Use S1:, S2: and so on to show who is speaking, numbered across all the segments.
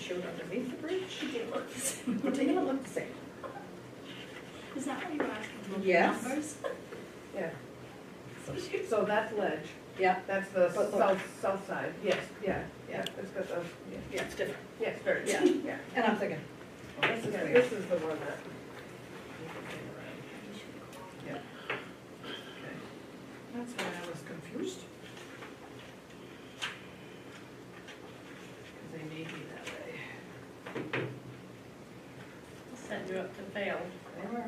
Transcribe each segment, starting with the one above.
S1: showed underneath the bridge.
S2: It didn't look the same.
S1: It didn't look the same.
S2: Is that what you were asking for?
S1: Yes.
S2: Numbers?
S3: Yeah. So that's ledge.
S1: Yeah,
S3: That's the
S1: But look.
S3: south side. Yes, yeah,
S1: yeah,
S3: it's got the,
S1: yeah, it's different.
S3: yes, very,
S1: Yeah.
S3: yeah.
S1: And I'm thinking, oh, this is
S3: Yeah,
S1: weird.
S3: this is the one that.
S1: Yeah. That's why I was confused. Because they made me that way.
S4: Set you up to fail.
S1: They were.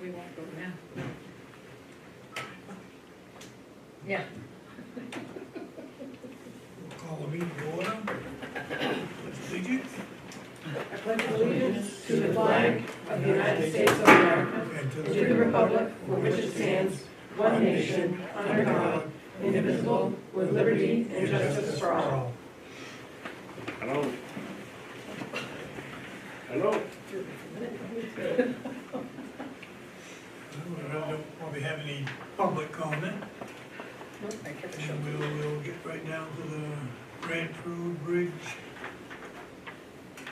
S1: We won't go now. Yeah.
S5: We'll call the meeting to order. Pledge allegiance.
S3: I pledge allegiance to the flag of the United States of America
S5: And to
S3: and to the republic for which it stands, one nation, under God, indivisible, with liberty and justice for all.
S6: Hello. Hello.
S5: We don't probably have any public comment,
S1: Nope, I kept it short.
S5: and we'll get right down to the Grant Road Bridge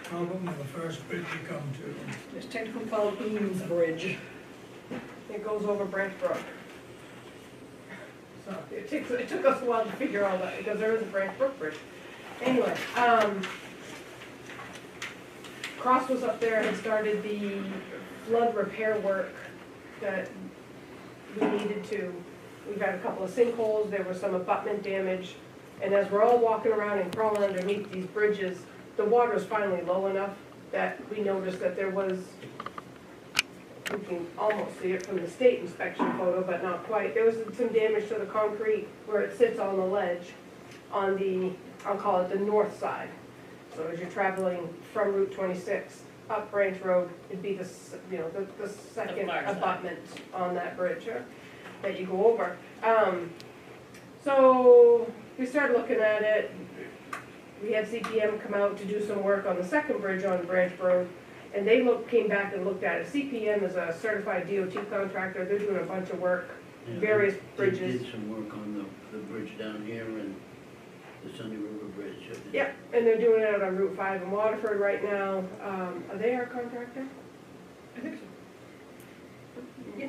S5: problem, the first bridge you come to.
S1: It's technically called Eames Bridge.
S3: It goes over Branch Brook. So it took us a while to figure all that, because there is a Branch Brook Bridge. Anyway, Cross was up there and started the flood repair work that we needed to. We've had a couple of sinkholes, there was some abutment damage, and as we're all walking around and crawling underneath these bridges, the water's finally low enough that we noticed that there was, you can almost see it from the state inspection photo, but not quite. There was some damage to the concrete where it sits on the ledge on the, I'll call it the north side. So as you're traveling from Route 26 up Branch Road, it'd be the second
S4: far side.
S3: abutment on that bridge that you go over. So we started looking at it. We had CPM come out to do some work on the second bridge on Branch Road, and they came back and looked at it. CPM is a certified DOT contractor. They're doing a bunch of work, various bridges.
S6: They did some work on the bridge down here and the Sunday River Bridge.
S3: Yep, and they're doing it on Route 5 in Waterford right now. Are they our contractor?
S1: I think so.
S3: Yeah.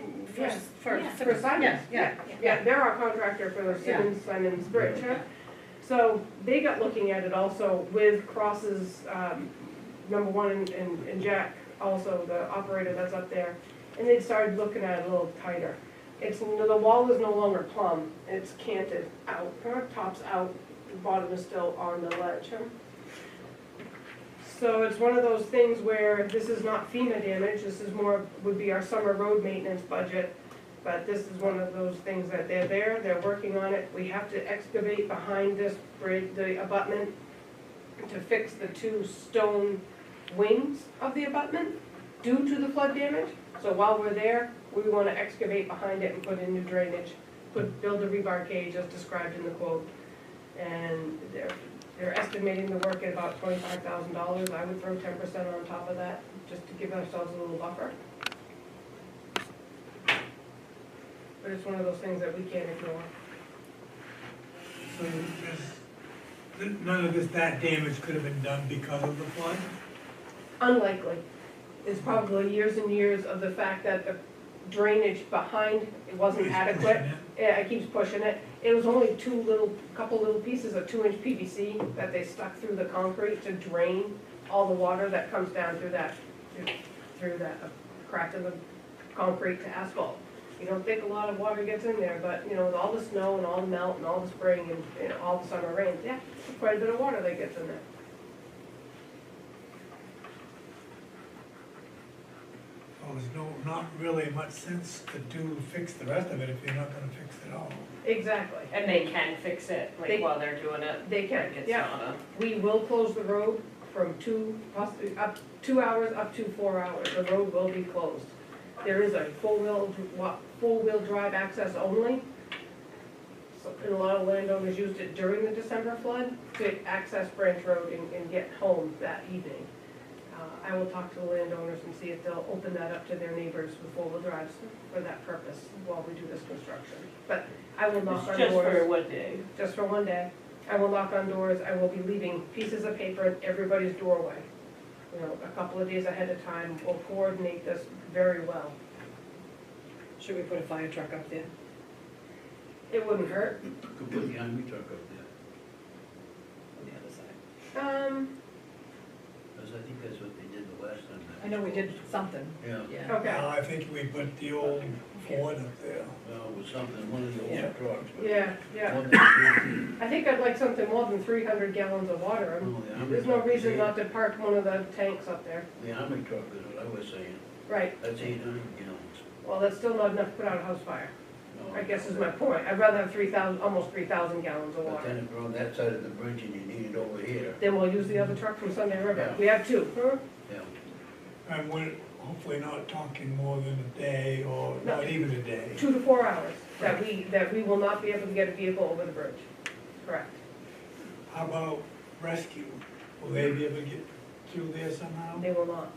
S1: For
S3: For Simons?
S1: Yeah.
S3: Yeah, they're our contractor for the Simons Bridge, huh? So they got looking at it also with Cross's, number one and Jack, also the operator that's up there. And they started looking at it a little tighter. The wall is no longer plumb, it's canted out, top's out, the bottom is still on the ledge, huh? So it's one of those things where this is not FEMA damage, this is more, would be our summer road maintenance budget. But this is one of those things that they're working on it. We have to excavate behind this bridge, the abutment, to fix the two stone wings of the abutment due to the flood damage. So while we're there, we want to excavate behind it and put in new drainage, build a rebar cage as described in the quote. And they're estimating the work at about $25,000. I would throw 10% on top of that, just to give ourselves a little buffer. But it's one of those things that we can't ignore.
S5: So none of that damage could have been done because of the flood?
S3: Unlikely. It's probably years and years of the fact that the drainage behind, it wasn't
S5: It's
S3: adequate.
S5: pushing it.
S3: Yeah, it keeps pushing it. It was only couple little pieces of 2-inch PVC that they stuck through the concrete to drain all the water that comes down through that crack in the concrete to asphalt. You don't think a lot of water gets in there, but you know, with all the snow and all the melt and all the spring and all the summer rains, yeah, quite a bit of water that gets in there.
S5: Well, there's not really much sense to fix the rest of it if you're not gonna fix it all.
S3: Exactly.
S4: And they can fix it,
S3: They-
S4: while they're doing it.
S3: They can,
S4: Like, it's
S3: yeah.
S4: not a-
S3: We will close the road from 2 hours up to 4 hours. The road will be closed. There is a four-wheel drive access only. So, and a lot of landowners used it during the December flood to access Branch Road and get home that evening. I will talk to the landowners and see if they'll open that up to their neighbors with four-wheel drives for that purpose while we do this construction. But I will knock
S4: It's
S3: on
S4: just for
S3: doors,
S4: what day?
S3: just for one day. I will knock on doors, I will be leaving pieces of paper in everybody's doorway. You know, a couple of days ahead of time, we'll coordinate this very well.
S1: Should we put a fire truck up there?
S3: It wouldn't hurt.
S6: Could put the army truck up there,
S1: On the other side.
S6: because I think that's what they did the last time.
S1: I know we did something,
S6: Yeah,
S1: yeah.
S3: Okay,
S5: Now, I think we put the old Ford up there.
S6: well, it was something, one of the
S1: Yeah.
S6: old trucks, but.
S3: yeah, yeah.
S6: One that-
S3: I think I'd like something more than 300 gallons of water.
S6: Oh, the army
S3: There's no
S6: truck,
S3: reason
S6: see?
S3: not to park one of the tanks up there.
S6: The army truck is what I was saying,
S3: Right,
S6: that's 800 gallons.
S3: well, that's still not enough to put out a house fire,
S6: No,
S3: I guess is my point. I'd rather have 3,000, almost 3,000 gallons of
S6: But
S3: water.
S6: then if you're on that side of the bridge and you need it over here,
S3: Then we'll use the other truck from Sunday River.
S6: Yeah.
S3: We have two, huh?
S6: yeah.
S5: And we're hopefully not talking more than a day or not even a day.
S3: 2 to 4 hours that we will not be able to get a vehicle over the bridge. Correct.
S5: How about rescue? Will they be able to get through there somehow?
S3: They will not.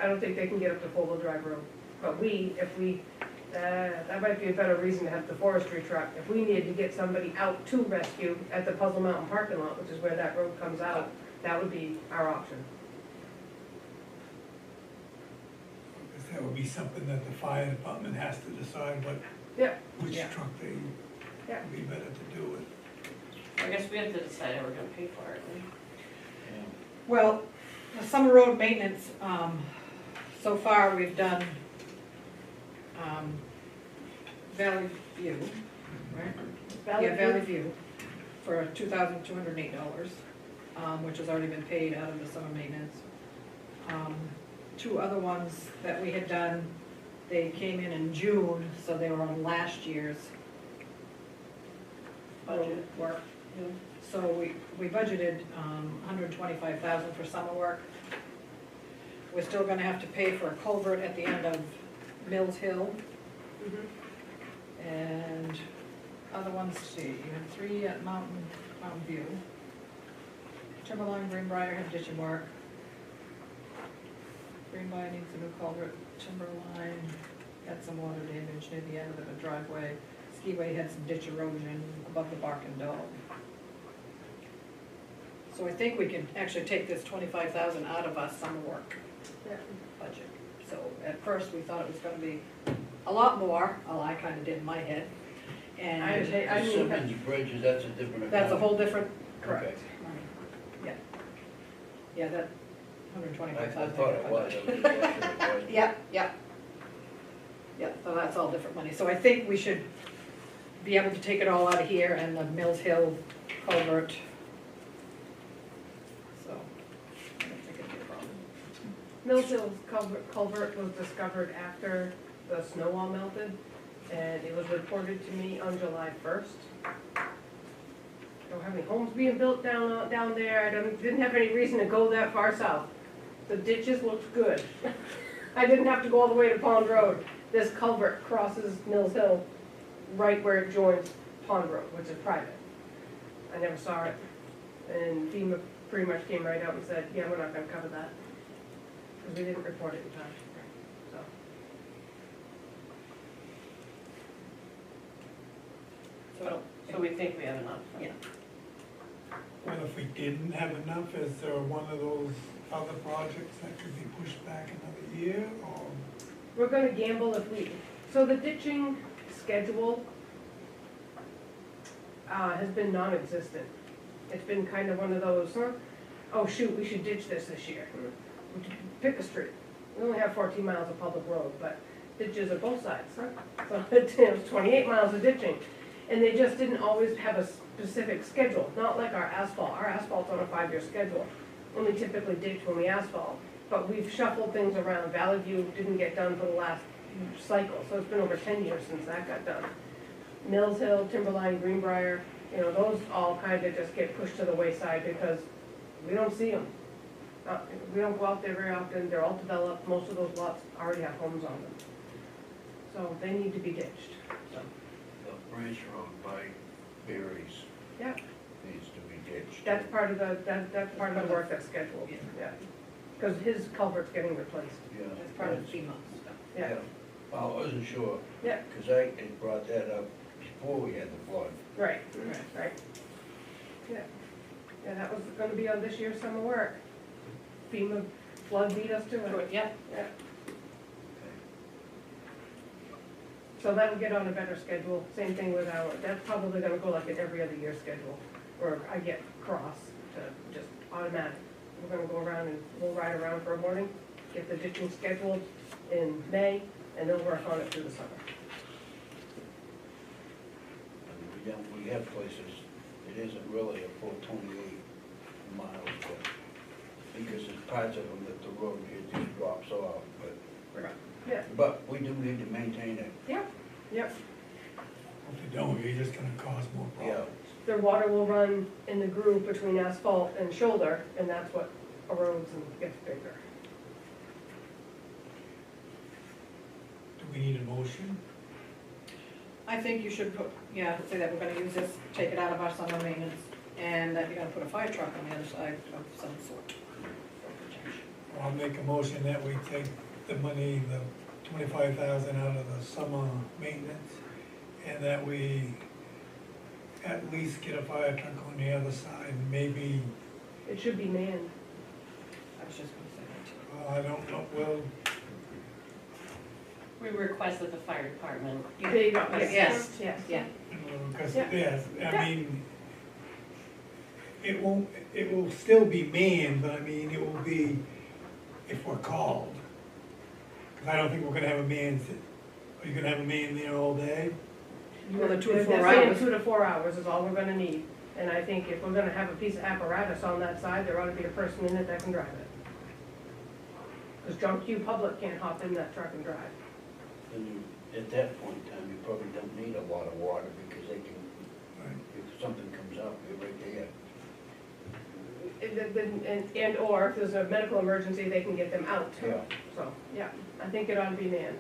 S3: I don't think they can get up to four-wheel drive road. But that might be a better reason to have the forestry truck. If we needed to get somebody out to rescue at the Puzzle Mountain parking lot, which is where that road comes out, that would be our option.
S5: Because that would be something that the fire department has to decide
S3: Yeah.
S5: which
S1: Yeah.
S5: truck they
S3: Yeah.
S5: would be better to do it.
S4: I guess we have to decide how we're gonna pay for it.
S1: Well, the summer road maintenance, so far we've done, Valley View, right? Yeah, Valley View for $2,208, which has already been paid out of the summer maintenance. Two other ones that we had done, they came in June, so they were on last year's budget work. So we budgeted, 125,000 for summer work. We're still gonna have to pay for a culvert at the end of Mills Hill.
S3: Mhm.
S1: And other ones, see, you have 3 at Mountain View. Timberline, Greenbrier had ditching work. Greenbrier needs a new culvert, Timberline had some water damage near the end of the driveway. Skiway had some ditch erosion above the Barking Dog. So I think we can actually take this 25,000 out of our summer work
S3: Yeah.
S1: budget. So at first, we thought it was gonna be a lot more, well, I kinda did in my head.
S3: I
S1: And
S3: didn't-
S6: Simmons Bridges, that's a different account.
S1: that's a whole different,
S6: Correct.
S1: yeah. Yeah, that hundred
S6: I
S1: twenty-five thousand.
S6: thought it was, I was just wondering.
S1: Yeah, yeah. Yeah, so that's all different money. So I think we should be able to take it all out of here and the Mills Hill culvert. So, I don't think it'd be a problem.
S3: Mills Hill's culvert was discovered after the snow all melted, and it was reported to me on July 1st. Don't have any homes being built down there, I didn't have any reason to go that far south. The ditches looked good. I didn't have to go all the way to Pond Road. This culvert crosses Mills Hill right where it joins Pond Road, which is private. I never saw it, and FEMA pretty much came right out and said, yeah, we're not gonna cover that, because we didn't report it in time, so.
S4: So we think we have enough.
S1: Yeah.
S5: Well, if we didn't have enough, is there one of those other projects that could be pushed back another year, or?
S3: We're gonna gamble if so the ditching schedule has been non-existent. It's been kind of one of those, oh shoot, we should ditch this year. Pick a street. We only have 14 miles of public road, but ditches are both sides, So it was 28 miles of ditching. And they just didn't always have a specific schedule, not like our asphalt. Our asphalt's on a 5-year schedule. And we typically ditch when we asphalt. But we've shuffled things around. Valley View didn't get done for the last cycle, so it's been over 10 years since that got done. Mills Hill, Timberline, Greenbrier, those all kind of just get pushed to the wayside because we don't see them. We don't go out there very often. They're all developed. Most of those lots already have homes on them. So they need to be ditched. So,
S6: The branch road by Berry's
S3: yeah,
S6: needs to be ditched.
S3: that's part of the work that's scheduled, yeah. because his culvert's getting replaced.
S6: Yeah.
S1: That's part of the FEMA stuff.
S3: Yeah.
S6: Well, I wasn't sure.
S3: Yeah.
S6: Cause I had brought that up before we had the flood.
S3: Right, right. Yeah, yeah, that was gonna be on this year's summer work. FEMA flood beat us to it.
S1: Yep,
S3: Yeah. So that'll get on a better schedule, same thing with our, that's probably gonna go like an every other year schedule, or I get cross to just automatic. We're gonna go around and we'll ride around for a morning, get the ditching scheduled in May, and they'll work on it through the summer.
S6: And we have places, it isn't really a full 28 miles, but because there's parts of them that the road, it just drops off,
S3: Yeah,
S6: but we do need to maintain it.
S3: yep.
S5: If you don't, you're just gonna cause more
S6: Yeah.
S5: problems.
S3: Their water will run in the groove between asphalt and shoulder, and that's what erodes and gets bigger.
S5: Do we need a motion?
S1: I think you should put, yeah, say that we're gonna use this, take it out of our summer maintenance, and that you're gonna put a fire truck on the other side of some sort. for protection.
S5: I'll make a motion that we take the money, the 25,000 out of the summer maintenance, and that we at least get a fire truck on the other side, maybe,
S3: It should be manned.
S1: I was just gonna say that too.
S5: I don't know, well,
S4: We request that the fire department,
S3: There you go,
S1: Yes.
S3: yes, yes.
S1: Yeah,
S5: because,
S3: Yeah.
S5: yes,
S3: Yeah.
S5: I mean, it will still be manned, but I mean, it will be if we're called. Because I don't think we're gonna have a man, are you gonna have a man there all day?
S1: Well, the 2 to
S3: They're
S1: 4
S3: saying
S1: hours.
S3: 2 to 4 hours is all we're gonna need. And I think if we're gonna have a piece of apparatus on that side, there ought to be a person in it that can drive it. Because John Q. Public can't hop in that truck and drive.
S6: And at that point in time, you probably don't need a lot of water because they can,
S5: Right.
S6: if something comes up, you're right there.
S3: And/or if there's a medical emergency, they can get them out.
S6: Yeah.
S3: So, yeah, I think it ought to be manned.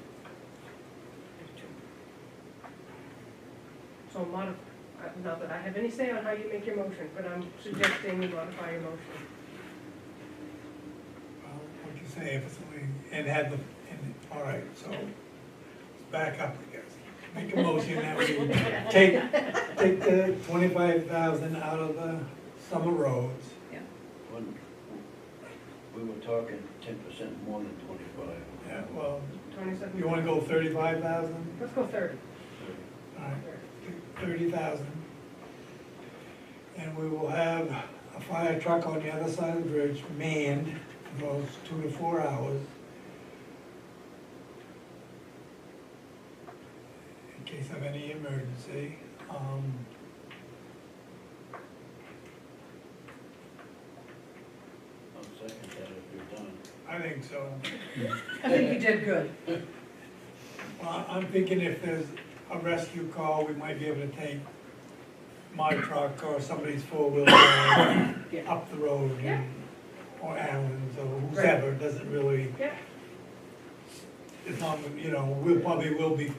S3: So not that I have any say on how you make your motion, but I'm suggesting you modify your motion.
S5: Well, what'd you say, if it's only, and had the, and, all right, so, let's back up, I guess. Make a motion that we take the 25,000 out of the summer roads.
S6: When we were talking 10% more than 25.
S5: Yeah, well,
S3: 27.
S5: you wanna go 35,000?
S3: Let's go 30.
S5: All right, 30,000. And we will have a fire truck on the other side of the bridge manned for those 2 to 4 hours. In case of any emergency.
S6: I'll second that if you're done.
S5: I think so.
S1: I think you did good.
S5: Well, I'm thinking if there's a rescue call, we might be able to take my truck or somebody's four-wheel drive
S1: Yeah.
S5: up the road,
S3: Yeah.
S5: or Allen's, or whoever, doesn't really,
S3: Yeah.
S5: as long as, we'll probably will be,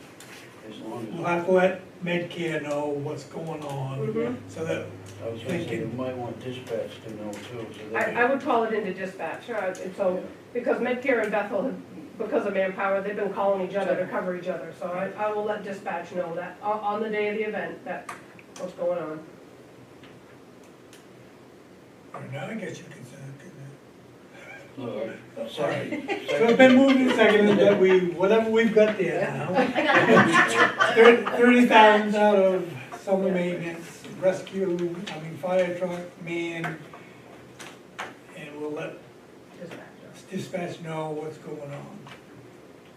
S6: As long
S5: we'll
S6: as,
S5: have to let Medcare know what's going on,
S3: Mhm.
S5: so that,
S6: I was gonna say, you might want dispatch to know too, so
S3: I
S6: that.
S3: would call it into dispatch, and so, because Medcare and Bethel, because of manpower, they've been calling each other to cover each other, so I will let dispatch know that, on the day of the event, that, what's going on.
S5: or now I guess you can say,
S6: Sorry.
S5: so it's been moved and seconded that we, whatever we've got there now.
S2: I got it.
S5: 30,000 out of summer maintenance, rescue, fire truck, man, and we'll let
S3: Dispatch.
S5: dispatch know what's going on.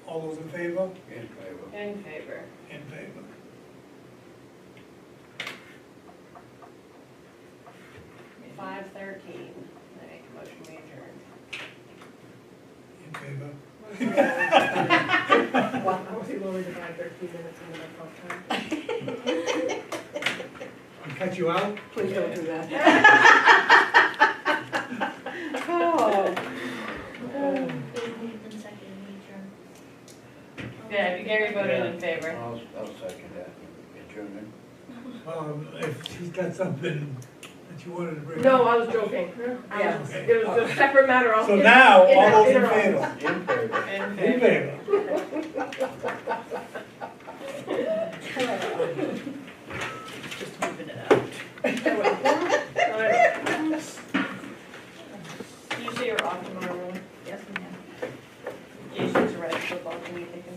S5: All those in favor?
S6: In favor.
S4: in favor.
S5: In favor.
S4: Five 13. I make a motion we adjourn.
S5: In favor.
S3: Well, I was able to divide 13 minutes into my time.
S5: We cut you out?
S1: Please don't do that. Oh.
S2: Moved and seconded, we adjourn.
S4: Yeah, Gary voted in
S6: Yeah,
S4: favor.
S6: I'll second that, adjournment.
S5: If she's got something that you wanted to bring up?
S3: No, I was joking.
S1: Yeah.
S5: Okay.
S3: It was a separate matter.
S5: So now, all those in
S3: our
S5: favor?
S3: office.
S6: In favor.
S5: In favor?
S2: Just moving it out.
S4: You say you're off tomorrow, really?
S2: Yes, ma'am.
S4: Jason's red football, can you take him